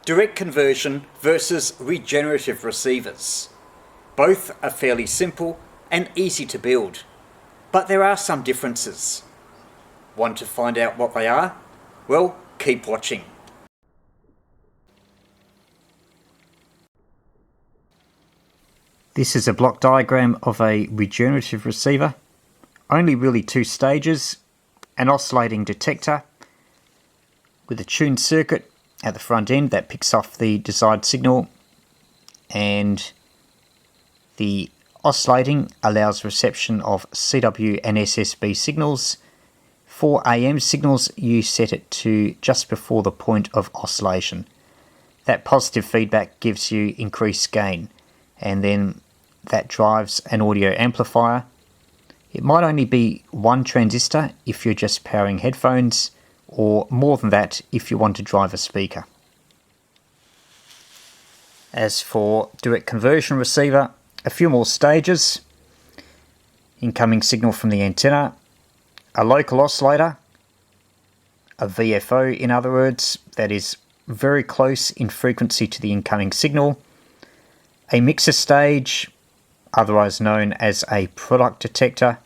direct conversion versus regenerative receivers. Both are fairly simple and easy to build, but there are some differences. Want to find out what they are? Well, keep watching. This is a block diagram of a regenerative receiver. Only really two stages: an oscillating detector with a tuned circuit at the front end that picks off the desired signal, and the oscillating allows reception of CW and SSB signals. For AM signals, you set it to just before the point of oscillation. That positive feedback gives you increased gain, and then that drives an audio amplifier. It might only be one transistor if you're just powering headphones, or more than that if you want to drive a speaker. As for direct conversion receiver, a few more stages: incoming signal from the antenna, a local oscillator, a VFO in other words, that is very close in frequency to the incoming signal, a mixer stage, otherwise known as a product detector,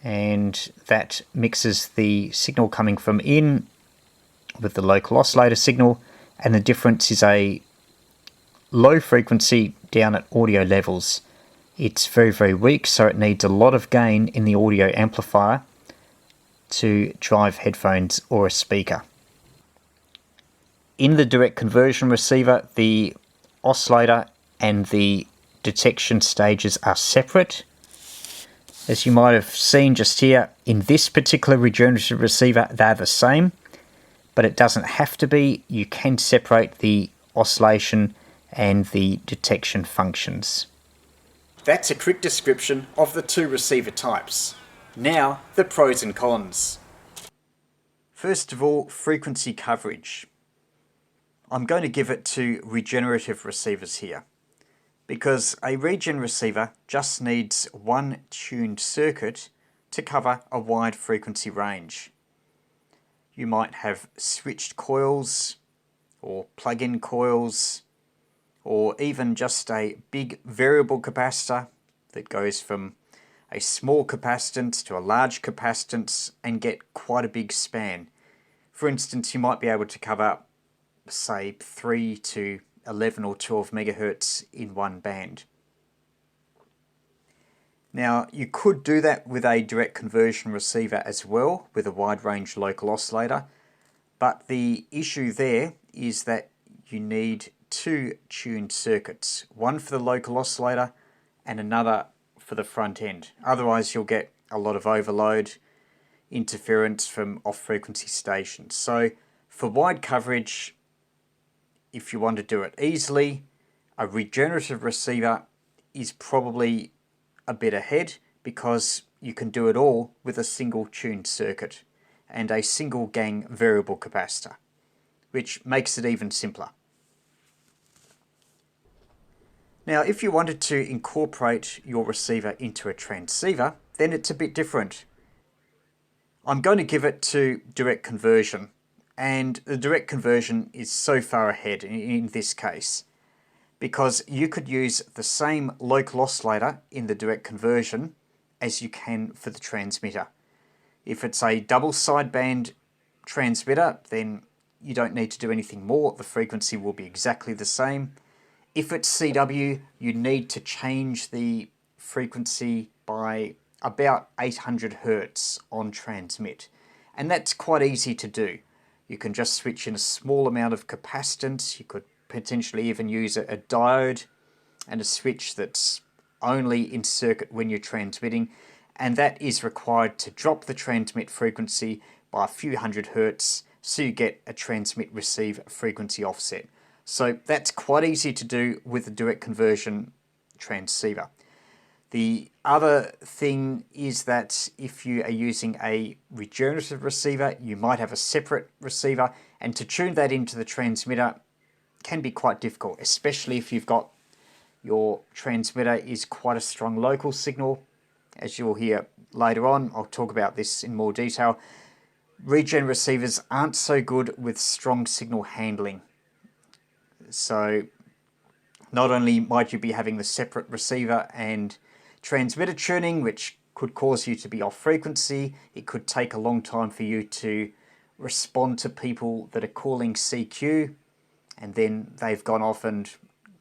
and that mixes the signal coming from in with the local oscillator signal, and the difference is a low frequency down at audio levels. It's very weak, so it needs a lot of gain in the audio amplifier to drive headphones or a speaker. In the direct conversion receiver, the oscillator and the detection stages are separate. As you might have seen just here, in this particular regenerative receiver, they're the same, but it doesn't have to be. You can separate the oscillation and the detection functions. That's a quick description of the two receiver types. Now, the pros and cons. First of all, frequency coverage. I'm going to give it to regenerative receivers here, because a regen receiver just needs one tuned circuit to cover a wide frequency range. You might have switched coils or plug-in coils, or even just a big variable capacitor that goes from a small capacitance to a large capacitance and get quite a big span. For instance, you might be able to cover, say, 3 to 11 or 12 megahertz in one band. Now, you could do that with a direct conversion receiver as well, with a wide range local oscillator, but the issue there is that you need two tuned circuits, one for the local oscillator and another for the front end. Otherwise you'll get a lot of overload, interference from off-frequency stations. So for wide coverage, if you want to do it easily, a regenerative receiver is probably a bit ahead, because you can do it all with a single tuned circuit and a single gang variable capacitor, which makes it even simpler. Now, if you wanted to incorporate your receiver into a transceiver, then it's a bit different. I'm going to give it to direct conversion, and the direct conversion is so far ahead in this case, because you could use the same local oscillator in the direct conversion as you can for the transmitter. If it's a double sideband transmitter, then you don't need to do anything more. The frequency will be exactly the same. If it's CW, you need to change the frequency by about 800 Hertz on transmit. And that's quite easy to do. You can just switch in a small amount of capacitance. You could potentially even use a diode and a switch that's only in circuit when you're transmitting. And that is required to drop the transmit frequency by a few hundred Hertz, so you get a transmit-receive frequency offset. So that's quite easy to do with a direct conversion transceiver. The other thing is that if you are using a regenerative receiver, you might have a separate receiver, and to tune that into the transmitter can be quite difficult, especially if you've got your transmitter is quite a strong local signal. As you'll hear later on, I'll talk about this in more detail. Regen receivers aren't so good with strong signal handling. So not only might you be having the separate receiver and transmitter tuning, which could cause you to be off frequency, it could take a long time for you to respond to people that are calling CQ, and then they've gone off and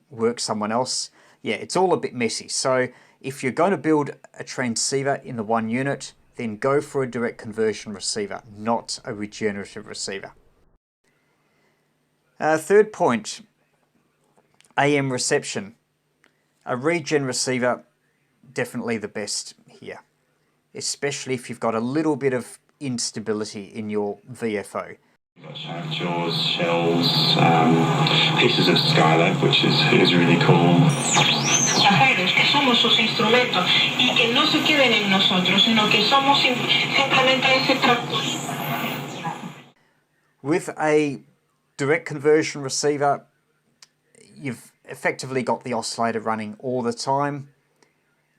worked someone else. Yeah, it's all a bit messy. So if you're going to build a transceiver in the one unit, then go for a direct conversion receiver, not a regenerative receiver. Third point, AM reception. A regen receiver, definitely the best here, especially if you've got a little bit of instability in your VFO. Jaws, shells, pieces of Skylab, which is really cool. Que somos sus instrumentos y que no se queden en nosotros, sino que somos simplemente ese tractor. With a direct conversion receiver, you've effectively got the oscillator running all the time,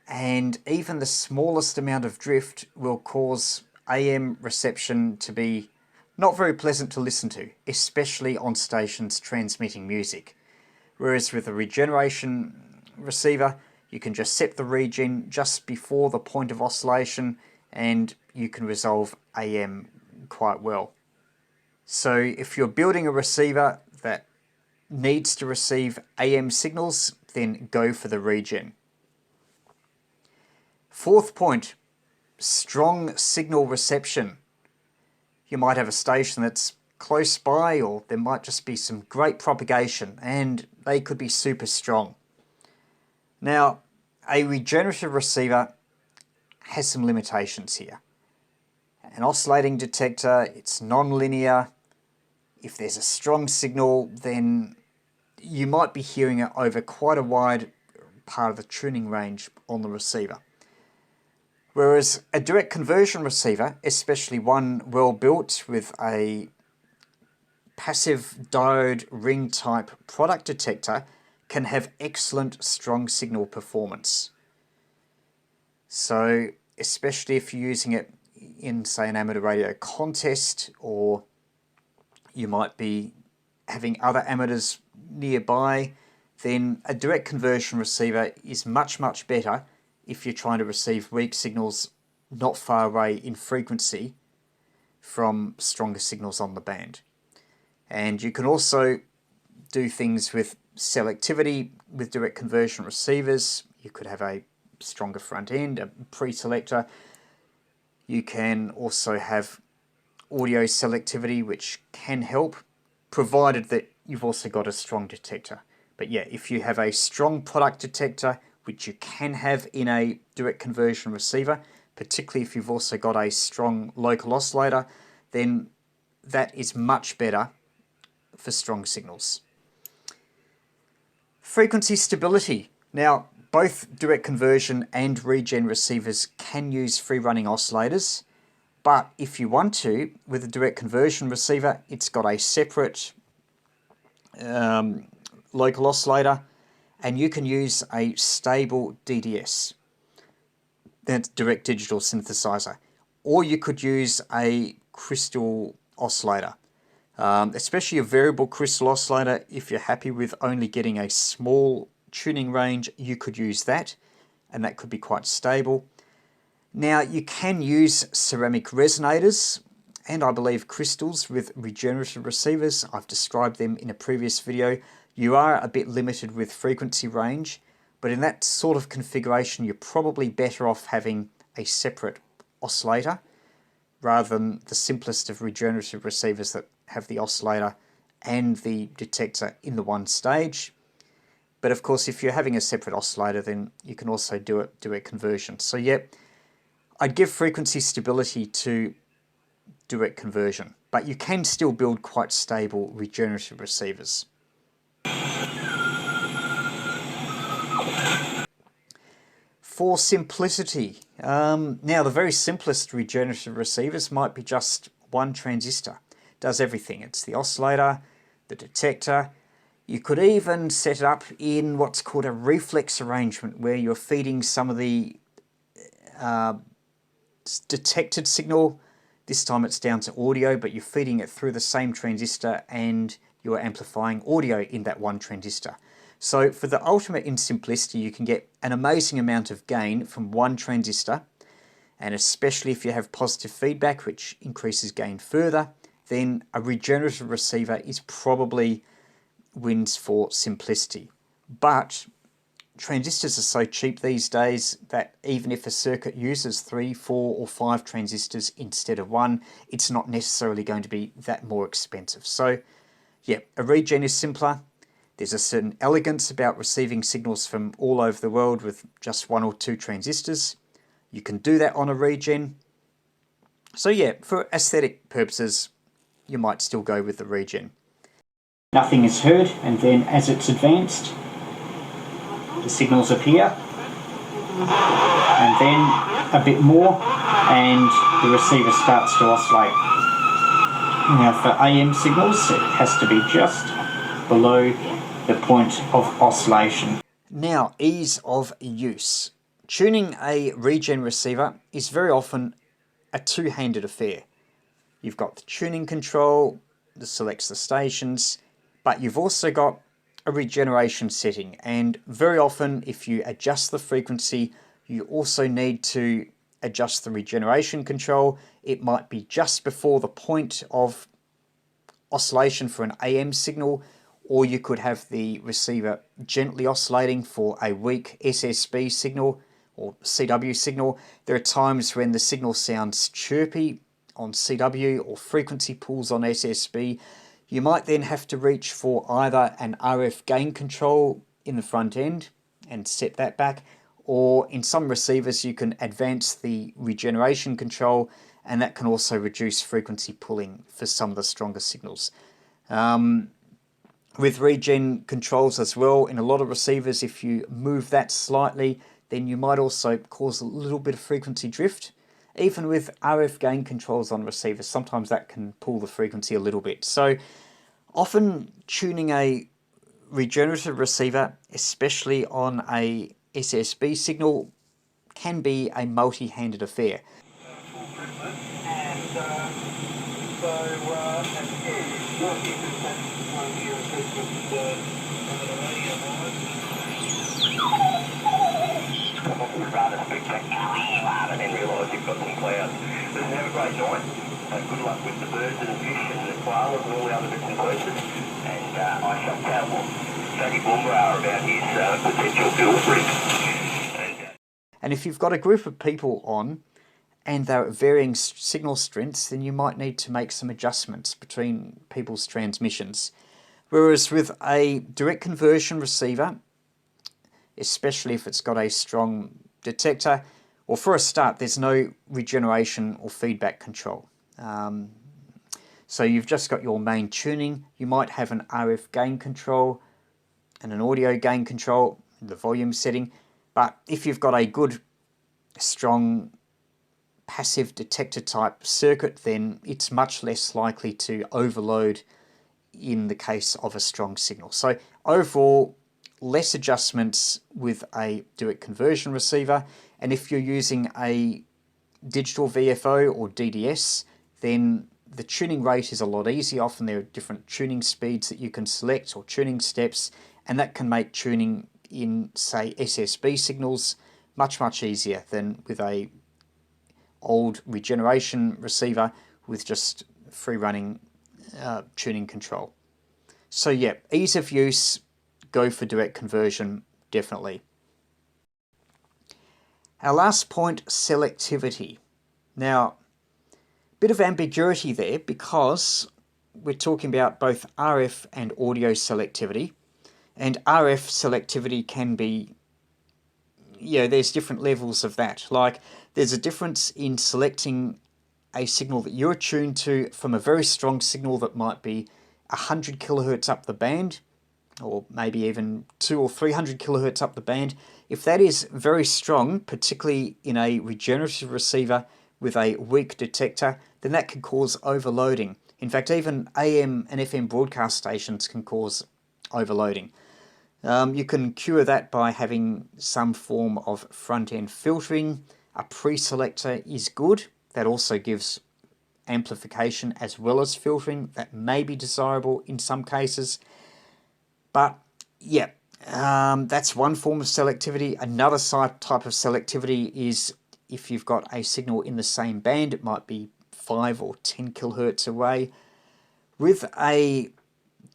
and even the smallest amount of drift will cause AM reception to be not very pleasant to listen to, especially on stations transmitting music. Whereas with a regeneration receiver, you can just set the regen just before the point of oscillation and you can resolve AM quite well. So if you're building a receiver that needs to receive AM signals, then go for the regen. Fourth point, strong signal reception. You might have a station that's close by, or there might just be some great propagation and they could be super strong. Now, a regenerative receiver has some limitations here. An oscillating detector, it's non-linear. If there's a strong signal, then you might be hearing it over quite a wide part of the tuning range on the receiver. Whereas a direct conversion receiver, especially one well built with a passive diode ring type product detector, can have excellent strong signal performance. So especially if you're using it in, say, an amateur radio contest, or you might be having other amateurs nearby, then a direct conversion receiver is much, much better if you're trying to receive weak signals not far away in frequency from stronger signals on the band. And you can also do things with selectivity with direct conversion receivers. You could have a stronger front end, a pre-selector. You can also have audio selectivity, which can help, provided that you've also got a strong detector. But yeah, if you have a strong product detector, which you can have in a direct conversion receiver, particularly if you've also got a strong local oscillator, then that is much better for strong signals. Frequency stability. Now, both direct conversion and regen receivers can use free running oscillators, but if you want to, with a direct conversion receiver, it's got a separate local oscillator, and you can use a stable DDS, that's direct digital synthesizer, or you could use a crystal oscillator, especially a variable crystal oscillator. If you're happy with only getting a small tuning range, you could use that, and that could be quite stable. Now, you can use ceramic resonators and I believe crystals with regenerative receivers. I've described them in a previous video. You are a bit limited with frequency range, but in that sort of configuration, you're probably better off having a separate oscillator rather than the simplest of regenerative receivers that have the oscillator and the detector in the one stage. But of course, if you're having a separate oscillator, then you can also do a conversion. So yeah, I'd give frequency stability to direct conversion, but you can still build quite stable regenerative receivers. For simplicity, now the very simplest regenerative receivers might be just one transistor. It does everything. It's the oscillator, the detector. You could even set it up in what's called a reflex arrangement, where you're feeding some of the detected signal This time it's down to audio, but you're feeding it through the same transistor and you're amplifying audio in that one transistor. So for the ultimate in simplicity, you can get an amazing amount of gain from one transistor, and especially if you have positive feedback, which increases gain further, then a regenerative receiver is probably wins for simplicity. But transistors are so cheap these days that even if a circuit uses 3, 4 or 5 transistors instead of one, it's not necessarily going to be that more expensive. So yeah, a regen is simpler. There's a certain elegance about receiving signals from all over the world with just 1 or 2 transistors. You can do that on a regen. So yeah, for aesthetic purposes, you might still go with the regen. Nothing is heard, and then as it's advanced, the signals appear, and then a bit more, and the receiver starts to oscillate. Now for AM signals, it has to be just below the point of oscillation. Now, ease of use. Tuning a regen receiver is very often a two-handed affair. You've got the tuning control that selects the stations, but you've also got a regeneration setting, and very often if you adjust the frequency, you also need to adjust the regeneration control. It might be just before the point of oscillation for an AM signal, or you could have the receiver gently oscillating for a weak SSB signal or CW signal. There are times when the signal sounds chirpy on CW or frequency pools on SSB. You might then have to reach for either an RF gain control in the front end and set that back, or in some receivers you can advance the regeneration control, and that can also reduce frequency pulling for some of the stronger signals. With regen controls as well, in a lot of receivers, if you move that slightly, then you might also cause a little bit of frequency drift. Even with RF gain controls on receivers, sometimes that can pull the frequency a little bit. So often tuning a regenerative receiver, especially on a SSB signal, can be a multi-handed affair. Rather spectacular, and then realise you've got some clouds. But have a great night. Good luck with the birds and the fish and the koalas and all the other bits and pieces. And I shall tell what Daddy Boomerang about his potential girlfriend. And if you've got a group of people on and they're at varying signal strengths, then you might need to make some adjustments between people's transmissions. Whereas with a direct conversion receiver, especially if it's got a strong detector, or for a start, there's no regeneration or feedback control. So you've just got your main tuning. You might have an RF gain control and an audio gain control, the volume setting. But if you've got a good, strong, passive detector type circuit, then it's much less likely to overload in the case of a strong signal. So overall, less adjustments with a direct conversion receiver. And if you're using a digital VFO or DDS, then the tuning rate is a lot easier. Often there are different tuning speeds that you can select or tuning steps, and that can make tuning in, say, SSB signals much easier than with a old regeneration receiver with just free running tuning control. So yeah, ease of use, go for direct conversion, definitely. Our last point, selectivity. Now, bit of ambiguity there because we're talking about both RF and audio selectivity, and RF selectivity can be, there's different levels of that. Like, there's a difference in selecting a signal that you're tuned to from a very strong signal that might be 100 kilohertz up the band, or maybe even 200 or 300 kilohertz up the band. If that is very strong, particularly in a regenerative receiver with a weak detector, then that can cause overloading. In fact, even AM and FM broadcast stations can cause overloading. You can cure that by having some form of front-end filtering. A pre-selector is good. That also gives amplification as well as filtering. That may be desirable in some cases. But yeah, that's one form of selectivity. Another type of selectivity is if you've got a signal in the same band, it might be 5 or 10 kilohertz away. With a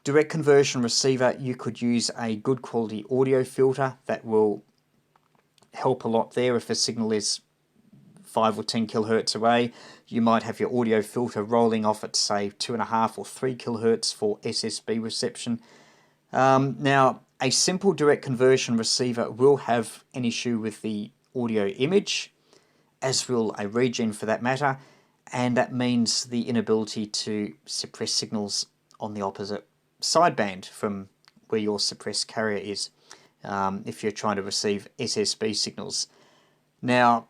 direct conversion receiver, you could use a good quality audio filter that will help a lot there. If a signal is 5 or 10 kilohertz away, you might have your audio filter rolling off at say 2.5 or 3 kilohertz for SSB reception. Now, a simple direct conversion receiver will have an issue with the audio image, as will a Regen for that matter, and that means the inability to suppress signals on the opposite sideband from where your suppressed carrier is, if you're trying to receive SSB signals. Now,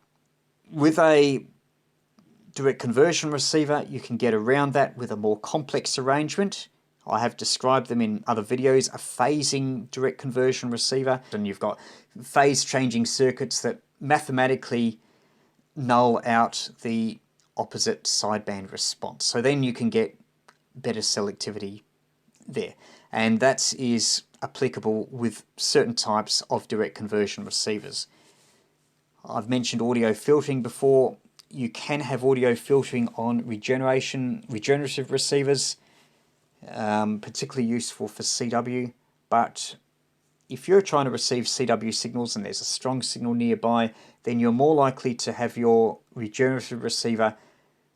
with a direct conversion receiver, you can get around that with a more complex arrangement. I have described them in other videos, a phasing direct conversion receiver, and you've got phase changing circuits that mathematically null out the opposite sideband response. So then you can get better selectivity there. And that is applicable with certain types of direct conversion receivers. I've mentioned audio filtering before. You can have audio filtering on regenerative receivers, particularly useful for CW, but if you're trying to receive CW signals and there's a strong signal nearby, then you're more likely to have your regenerative receiver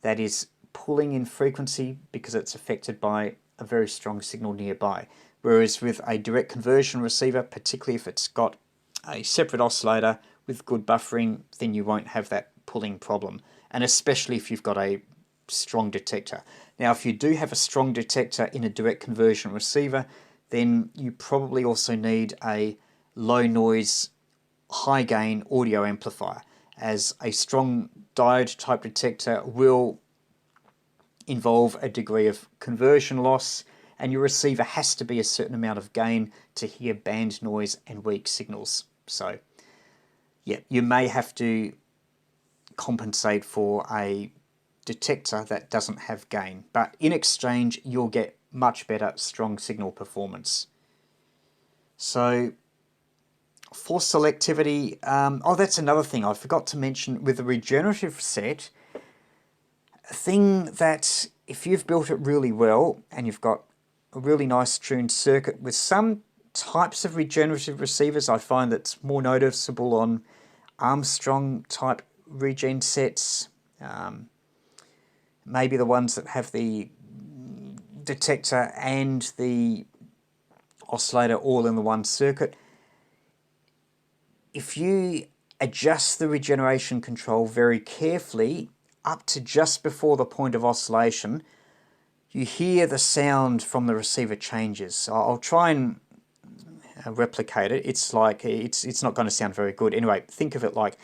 that is pulling in frequency because it's affected by a very strong signal nearby. Whereas with a direct conversion receiver, particularly if it's got a separate oscillator with good buffering, then you won't have that pulling problem, and especially if you've got a strong detector. Now, if you do have a strong detector in a direct conversion receiver, then you probably also need a low noise, high gain audio amplifier, as a strong diode type detector will involve a degree of conversion loss, and your receiver has to be a certain amount of gain to hear band noise and weak signals. So yeah, you may have to compensate for a detector that doesn't have gain, but in exchange you'll get much better strong signal performance. So for selectivity, that's another thing I forgot to mention with the regenerative set. A thing that if you've built it really well and you've got a really nice tuned circuit, with some types of regenerative receivers I find that's more noticeable on Armstrong type Regen sets, maybe the ones that have the detector and the oscillator all in the one circuit. If you adjust the regeneration control very carefully up to just before the point of oscillation, you hear the sound from the receiver changes. I'll try and replicate it. It's like it's not going to sound very good. Anyway, think of it like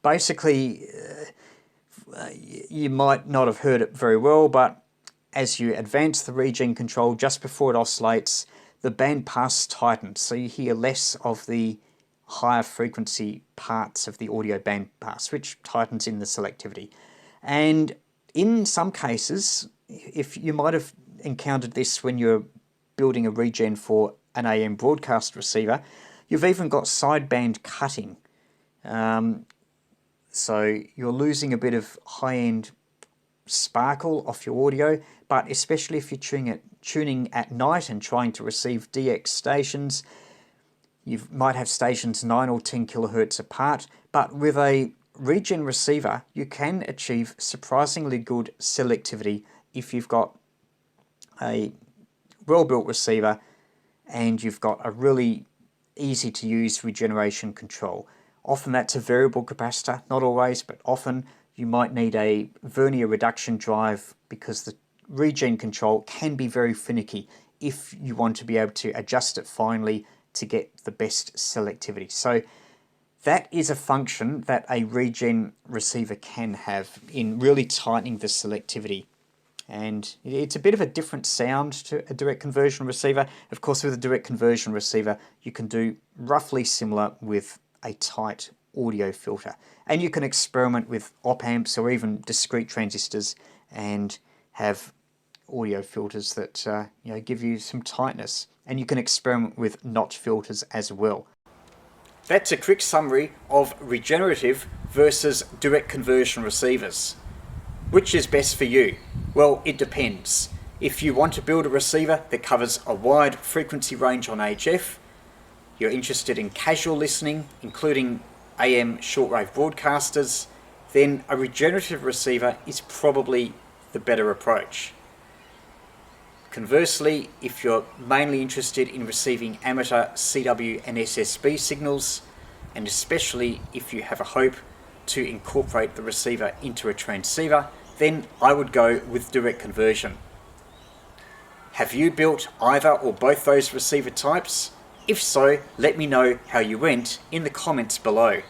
basically. You might not have heard it very well, but as you advance the Regen control just before it oscillates, the band pass tightens, so you hear less of the higher frequency parts of the audio band pass, which tightens in the selectivity. And in some cases, if you might have encountered this when you're building a Regen for an AM broadcast receiver, you've even got sideband cutting. So you're losing a bit of high-end sparkle off your audio, but especially if you're tuning at night and trying to receive DX stations, you might have stations 9 or 10 kilohertz apart, but with a Regen receiver, you can achieve surprisingly good selectivity if you've got a well-built receiver and you've got a really easy-to-use regeneration control. Often that's a variable capacitor, not always, but often you might need a vernier reduction drive because the Regen control can be very finicky if you want to be able to adjust it finely to get the best selectivity. So that is a function that a Regen receiver can have in really tightening the selectivity. And it's a bit of a different sound to a direct conversion receiver. Of course, with a direct conversion receiver, you can do roughly similar with a tight audio filter. And you can experiment with op amps or even discrete transistors and have audio filters that give you some tightness. And you can experiment with notch filters as well. That's a quick summary of regenerative versus direct conversion receivers. Which is best for you? Well, it depends. If you want to build a receiver that covers a wide frequency range on HF, you're interested in casual listening, including AM shortwave broadcasters, then a regenerative receiver is probably the better approach. Conversely, if you're mainly interested in receiving amateur CW and SSB signals, and especially if you have a hope to incorporate the receiver into a transceiver, then I would go with direct conversion. Have you built either or both those receiver types? If so, let me know how you went in the comments below.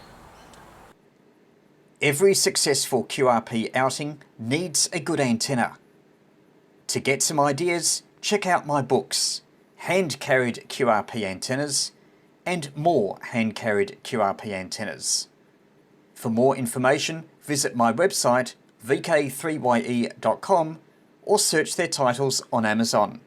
Every successful QRP outing needs a good antenna. To get some ideas, check out my books, Hand-Carried QRP Antennas and More Hand-Carried QRP Antennas. For more information, visit my website VK3YE.com or search their titles on Amazon.